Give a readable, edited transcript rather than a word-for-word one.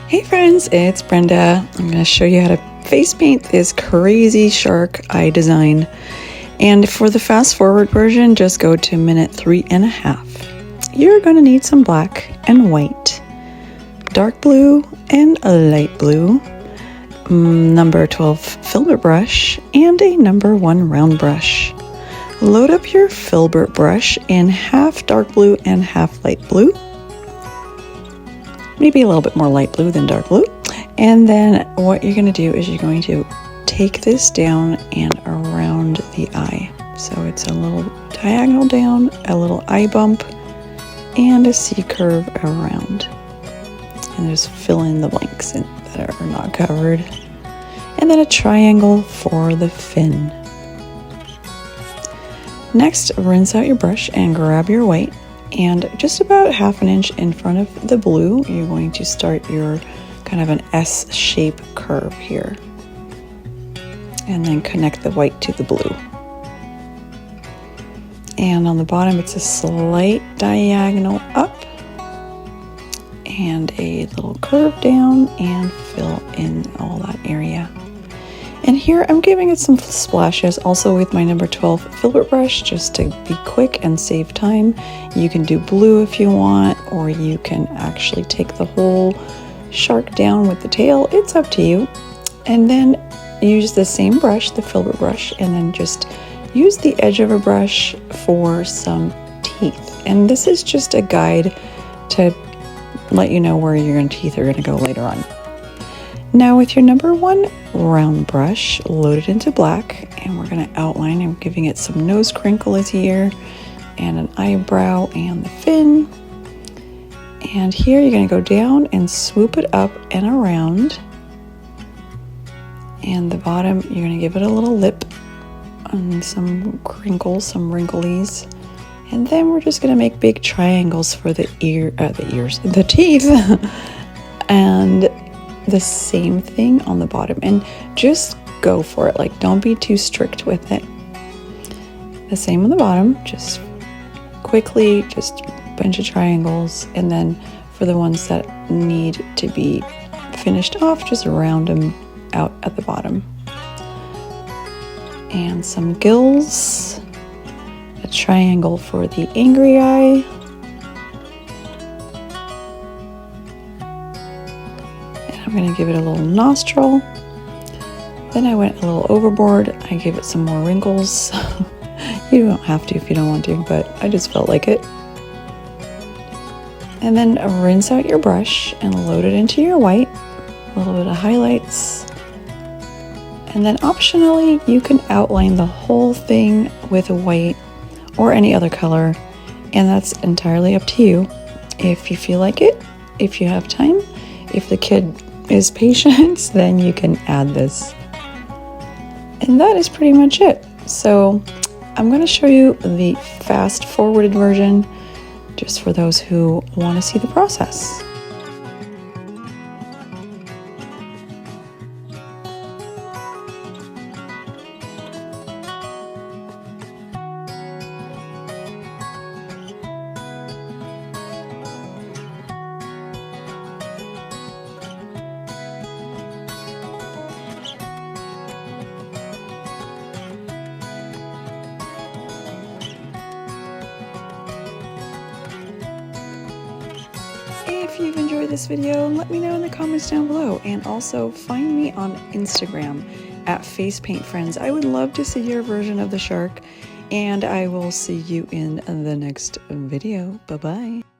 Hey friends, it's Brenda. I'm going to show you how to face paint this crazy shark eye design. And for the fast forward version, just go to minute 3.5. You're going to need some black and white, dark blue and a light blue, number 12 filbert brush, and a number 1 round brush. Load up your filbert brush in half dark blue and half light blue. Maybe a little bit more light blue than dark blue. And then what you're going to do is you're going to take this down and around the eye. So it's a little diagonal down, a little eye bump, and a C curve around. And just fill in the blanks that are not covered. And then a triangle for the fin. Next, rinse out your brush and grab your white. And just about ½ inch in front of the blue, you're going to start your kind of an S-shape curve here. And then connect the white to the blue. And on the bottom, it's a slight diagonal up and a little curve down and fill in all that area. And here I'm giving it some splashes also with my number 12 filbert brush just to be quick and save time. You can do blue if you want, or you can actually take the whole shark down with the tail. It's up to you. And then use the same brush, the filbert brush, and then just use the edge of a brush for some teeth. And this is just a guide to let you know where your teeth are going to go later on. Now with your number 1 round brush, load it into black, and we're going to outline. I'm giving it some nose crinkles here and an eyebrow and the fin. And here you're going to go down and swoop it up and around. And the bottom, you're going to give it a little lip and some crinkles, some wrinklies. And then we're just going to make big triangles for the teeth. And the same thing on the bottom, and just go for it. Like, don't be too strict with it. The same on the bottom, just quickly, just a bunch of triangles. And then for the ones that need to be finished off, just round them out at the bottom. And some gills, a triangle for the angry eye. I'm going to give it a little nostril. Then I went a little overboard. I gave it some more wrinkles. You don't have to if you don't want to, but I just felt like it. And then rinse out your brush and load it into your white. A little bit of highlights. And then optionally, you can outline the whole thing with a white or any other color. And that's entirely up to you. If you feel like it, if you have time, if the kid is patient, then you can add this. And that is pretty much it. So I'm going to show you the fast forwarded version just for those who want to see the process. If you've enjoyed this video, let me know in the comments down below, and also find me on Instagram at FacePaintFriends. I would love to see your version of the shark, and I will see you in the next video. Bye-bye.